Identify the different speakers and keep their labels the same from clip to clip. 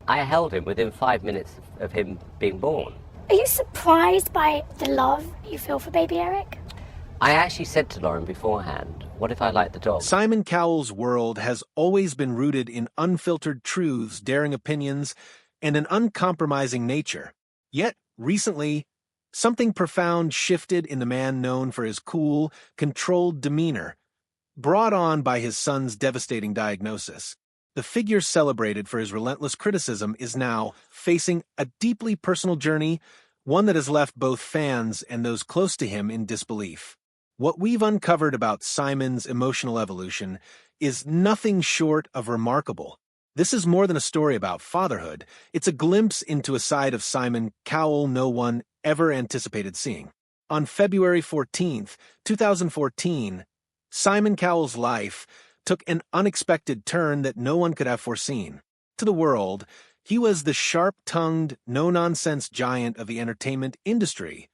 Speaker 1: I held him within 5 minutes of him being born.
Speaker 2: Are you surprised by the love you feel for baby Eric?
Speaker 1: I actually said to Lauren beforehand, what if I liked the dog?
Speaker 3: Simon Cowell's world has always been rooted in unfiltered truths, daring opinions, and an uncompromising nature. Yet, recently, something profound shifted in the man known for his cool, controlled demeanor, brought on by his son's devastating diagnosis. The figure celebrated for his relentless criticism is now facing a deeply personal journey, one that has left both fans and those close to him in disbelief. What we've uncovered about Simon's emotional evolution is nothing short of remarkable. This is more than a story about fatherhood. It's a glimpse into a side of Simon Cowell no one ever anticipated seeing. On February 14th, 2014, Simon Cowell's life took an unexpected turn that no one could have foreseen. To the world, he was the sharp-tongued, no-nonsense giant of the entertainment industry,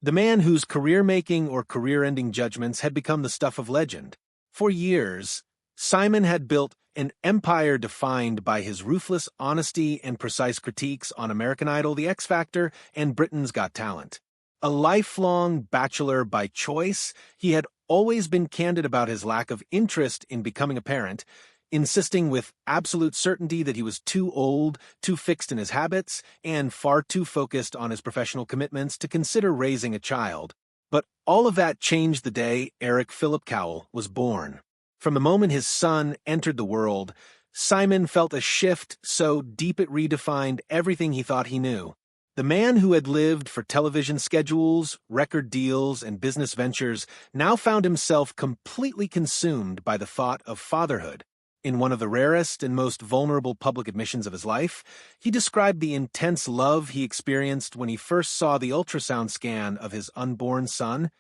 Speaker 3: the man whose career-making or career-ending judgments had become the stuff of legend. For years, Simon had built an empire defined by his ruthless honesty and precise critiques on American Idol, The X Factor, and Britain's Got Talent. A lifelong bachelor by choice, he had always been candid about his lack of interest in becoming a parent, insisting with absolute certainty that he was too old, too fixed in his habits, and far too focused on his professional commitments to consider raising a child. But all of that changed the day Eric Philip Cowell was born. From the moment his son entered the world, Simon felt a shift so deep it redefined everything he thought he knew. The man who had lived for television schedules, record deals, and business ventures now found himself completely consumed by the thought of fatherhood. In one of the rarest and most vulnerable public admissions of his life, he described the intense love he experienced when he first saw the ultrasound scan of his unborn son.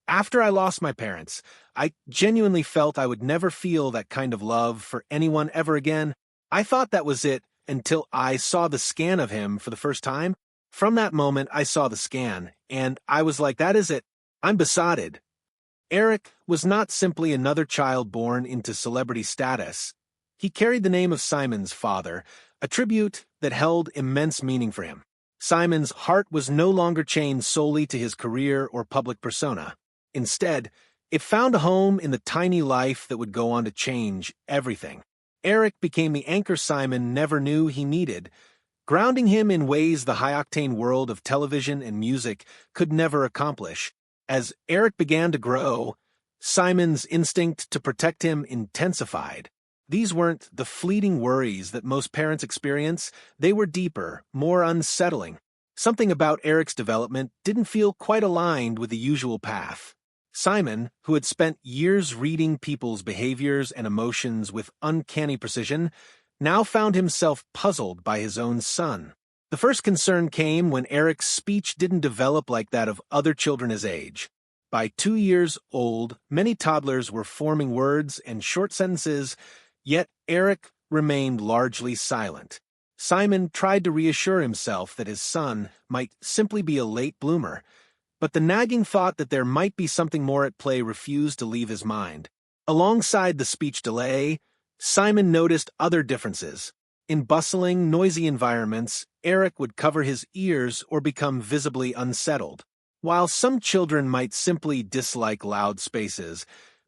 Speaker 3: "After I lost my parents, I genuinely felt I would never feel that kind of love for anyone ever again. I thought that was it until I saw the scan of him for the first time. From that moment, I saw the scan, and I was like, that is it. I'm besotted." Eric was not simply another child born into celebrity status. He carried the name of Simon's father, a tribute that held immense meaning for him. Simon's heart was no longer chained solely to his career or public persona. Instead, it found a home in the tiny life that would go on to change everything. Eric became the anchor Simon never knew he needed, grounding him in ways the high-octane world of television and music could never accomplish. As Eric began to grow, Simon's instinct to protect him intensified. These weren't the fleeting worries that most parents experience. They were deeper, more unsettling. Something about Eric's development didn't feel quite aligned with the usual path. Simon, who had spent years reading people's behaviors and emotions with uncanny precision, now found himself puzzled by his own son. The first concern came when Eric's speech didn't develop like that of other children his age. By 2 years old, many toddlers were forming words and short sentences, yet Eric remained largely silent. Simon tried to reassure himself that his son might simply be a late bloomer, but the nagging thought that there might be something more at play refused to leave his mind. Alongside the speech delay, Simon noticed other differences. In bustling, noisy environments, Eric would cover his ears or become visibly unsettled. While some children might simply dislike loud spaces,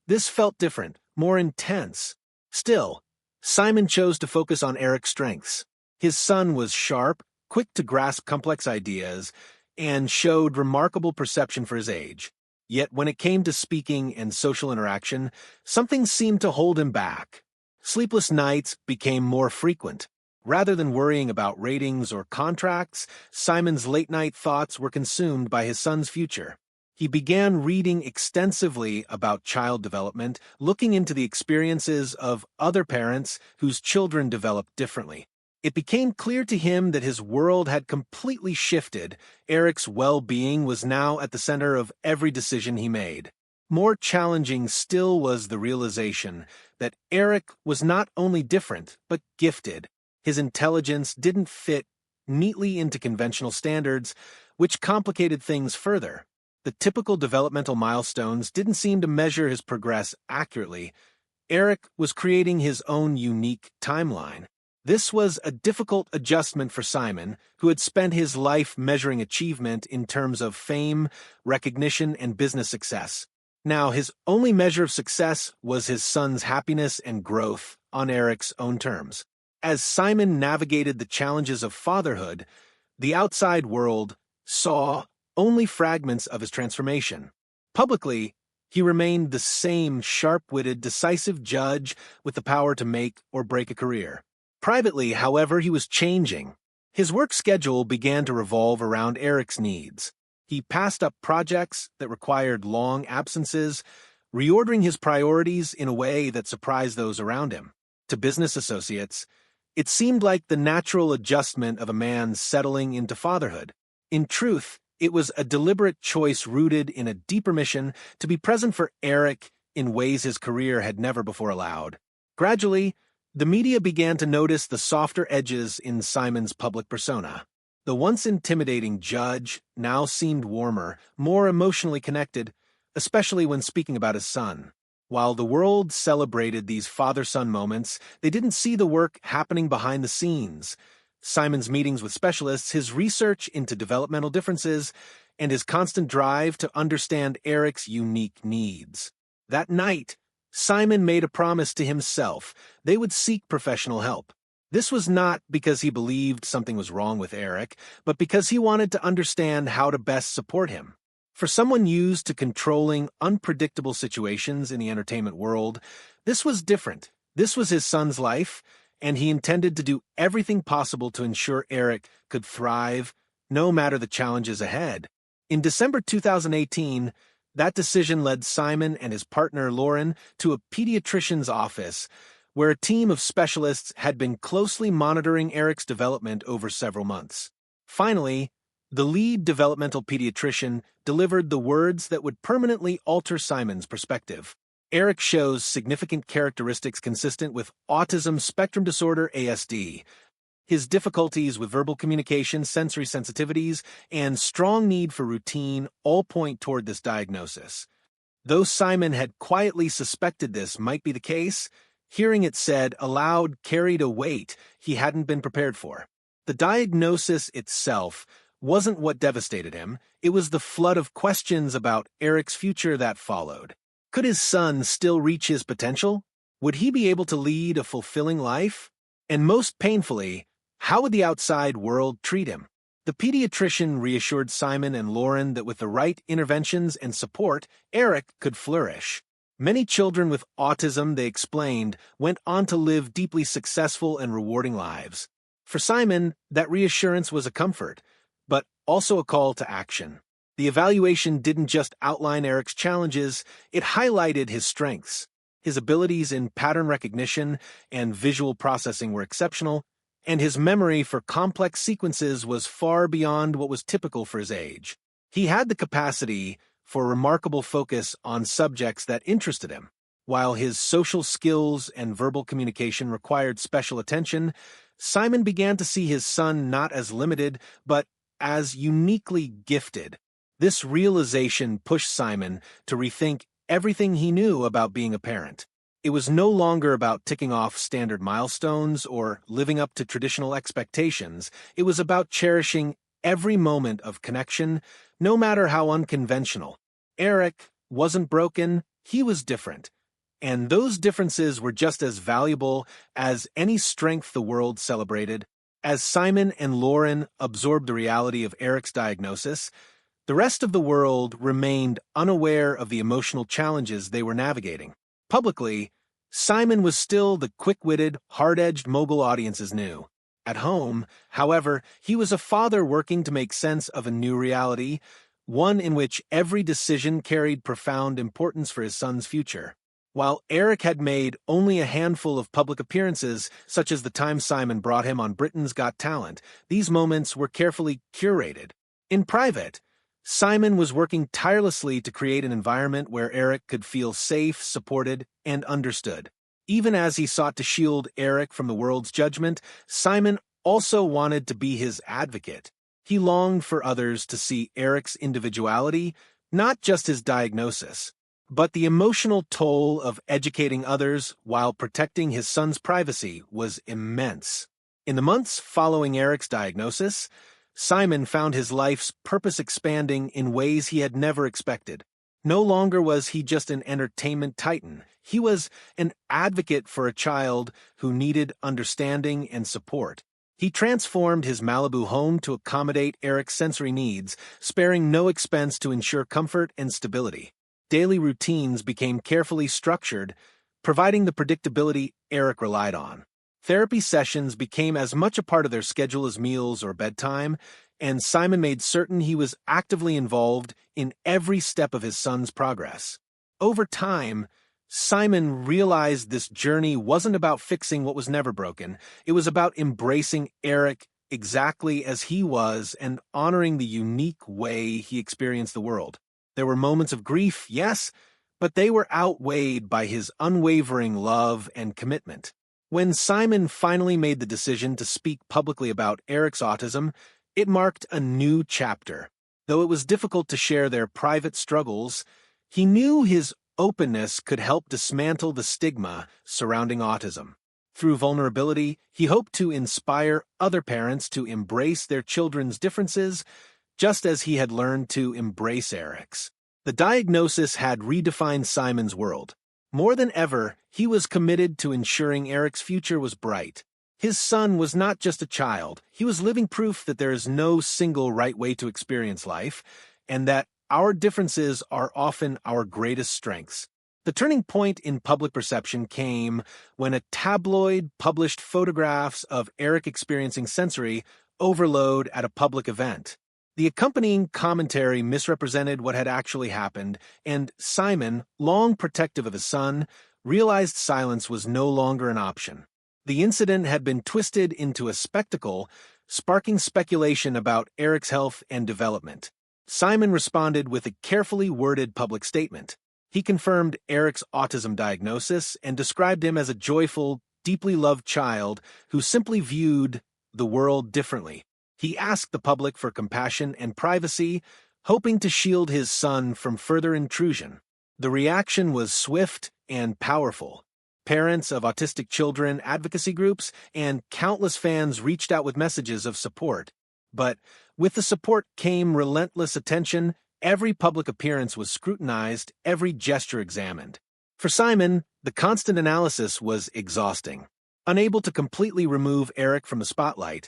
Speaker 3: this felt different, more intense. Still, Simon chose to focus on Eric's strengths. His son was sharp, quick to grasp complex ideas, and showed remarkable perception for his age. Yet when it came to speaking and social interaction, something seemed to hold him back. Sleepless nights became more frequent. Rather than worrying about ratings or contracts, Simon's late-night thoughts were consumed by his son's future. He began reading extensively about child development, looking into the experiences of other parents whose children developed differently. It became clear to him that his world had completely shifted. Eric's well-being was now at the center of every decision he made. More challenging still was the realization that Eric was not only different, but gifted. His intelligence didn't fit neatly into conventional standards, which complicated things further. The typical developmental milestones didn't seem to measure his progress accurately. Eric was creating his own unique timeline. This was a difficult adjustment for Simon, who had spent his life measuring achievement in terms of fame, recognition, and business success. Now, his only measure of success was his son's happiness and growth on Eric's own terms. As Simon navigated the challenges of fatherhood, the outside world saw only fragments of his transformation. Publicly, he remained the same sharp-witted, decisive judge with the power to make or break a career. Privately, however, he was changing. His work schedule began to revolve around Eric's needs. He passed up projects that required long absences, reordering his priorities in a way that surprised those around him. To business associates, it seemed like the natural adjustment of a man settling into fatherhood. In truth, it was a deliberate choice rooted in a deeper mission to be present for Eric in ways his career had never before allowed. Gradually, the media began to notice the softer edges in Simon's public persona. The once intimidating judge now seemed warmer, more emotionally connected, especially when speaking about his son. While the world celebrated these father-son moments, they didn't see the work happening behind the scenes. Simon's meetings with specialists, his research into developmental differences, and his constant drive to understand Eric's unique needs. That night, Simon made a promise to himself they would seek professional help. This was not because he believed something was wrong with Eric, but because he wanted to understand how to best support him. For someone used to controlling unpredictable situations in the entertainment world, this was different. This was his son's life, and he intended to do everything possible to ensure Eric could thrive, no matter the challenges ahead. In December 2018, that decision led Simon and his partner Lauren to a pediatrician's office, where a team of specialists had been closely monitoring Eric's development over several months. Finally, the lead developmental pediatrician delivered the words that would permanently alter Simon's perspective. Eric shows significant characteristics consistent with autism spectrum disorder (ASD). His difficulties with verbal communication, sensory sensitivities, and strong need for routine all point toward this diagnosis. Though Simon had quietly suspected this might be the case, hearing it said aloud carried a weight he hadn't been prepared for. The diagnosis itself wasn't what devastated him, it was the flood of questions about Eric's future that followed. Could his son still reach his potential? Would he be able to lead a fulfilling life? And most painfully, how would the outside world treat him? The pediatrician reassured Simon and Lauren that with the right interventions and support, Eric could flourish. Many children with autism, they explained, went on to live deeply successful and rewarding lives. For Simon, that reassurance was a comfort, but also a call to action. The evaluation didn't just outline Eric's challenges, it highlighted his strengths. His abilities in pattern recognition and visual processing were exceptional, and his memory for complex sequences was far beyond what was typical for his age. He had the capacity for remarkable focus on subjects that interested him. While his social skills and verbal communication required special attention, Simon began to see his son not as limited, but as uniquely gifted. This realization pushed Simon to rethink everything he knew about being a parent. It was no longer about ticking off standard milestones or living up to traditional expectations. It was about cherishing every moment of connection, no matter how unconventional. Eric wasn't broken, he was different. And those differences were just as valuable as any strength the world celebrated. As Simon and Lauren absorbed the reality of Eric's diagnosis, the rest of the world remained unaware of the emotional challenges they were navigating. Publicly, Simon was still the quick-witted, hard-edged mogul audiences knew. At home, however, he was a father working to make sense of a new reality, one in which every decision carried profound importance for his son's future. While Eric had made only a handful of public appearances, such as the time Simon brought him on Britain's Got Talent, these moments were carefully curated. In private, Simon was working tirelessly to create an environment where Eric could feel safe, supported, and understood. Even as he sought to shield Eric from the world's judgment, Simon also wanted to be his advocate. He longed for others to see Eric's individuality, not just his diagnosis. But the emotional toll of educating others while protecting his son's privacy was immense. In the months following Eric's diagnosis, Simon found his life's purpose expanding in ways he had never expected. No longer was he just an entertainment titan. He was an advocate for a child who needed understanding and support. He transformed his Malibu home to accommodate Eric's sensory needs, sparing no expense to ensure comfort and stability. Daily routines became carefully structured, providing the predictability Eric relied on. Therapy sessions became as much a part of their schedule as meals or bedtime, and Simon made certain he was actively involved in every step of his son's progress. Over time, Simon realized this journey wasn't about fixing what was never broken. It was about embracing Eric exactly as he was and honoring the unique way he experienced the world. There were moments of grief, yes, but they were outweighed by his unwavering love and commitment. When Simon finally made the decision to speak publicly about Eric's autism, it marked a new chapter. Though it was difficult to share their private struggles, he knew his openness could help dismantle the stigma surrounding autism. Through vulnerability, he hoped to inspire other parents to embrace their children's differences, just as he had learned to embrace Eric's. The diagnosis had redefined Simon's world. More than ever, he was committed to ensuring Eric's future was bright. His son was not just a child. He was living proof that there is no single right way to experience life, and that our differences are often our greatest strengths. The turning point in public perception came when a tabloid published photographs of Eric experiencing sensory overload at a public event. The accompanying commentary misrepresented what had actually happened, and Simon, long protective of his son, realized silence was no longer an option. The incident had been twisted into a spectacle, sparking speculation about Eric's health and development. Simon responded with a carefully worded public statement. He confirmed Eric's autism diagnosis and described him as a joyful, deeply loved child who simply viewed the world differently. He asked the public for compassion and privacy, hoping to shield his son from further intrusion. The reaction was swift and powerful. Parents of autistic children, advocacy groups, and countless fans reached out with messages of support. But with the support came relentless attention. Every public appearance was scrutinized, every gesture examined. For Simon, the constant analysis was exhausting. Unable to completely remove Eric from the spotlight,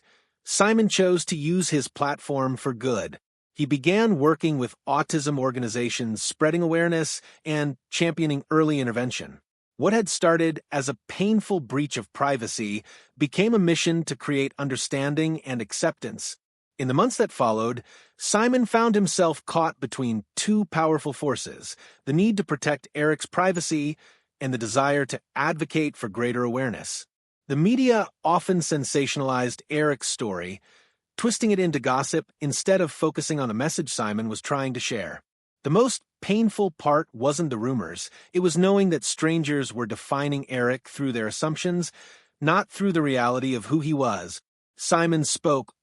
Speaker 3: Simon chose to use his platform for good. He began working with autism organizations, spreading awareness and championing early intervention. What had started as a painful breach of privacy became a mission to create understanding and acceptance. In the months that followed, Simon found himself caught between two powerful forces: the need to protect Eric's privacy and the desire to advocate for greater awareness. The media often sensationalized Eric's story, twisting it into gossip instead of focusing on the message Simon was trying to share. The most painful part wasn't the rumors. It was knowing that strangers were defining Eric through their assumptions, not through the reality of who he was. Simon spoke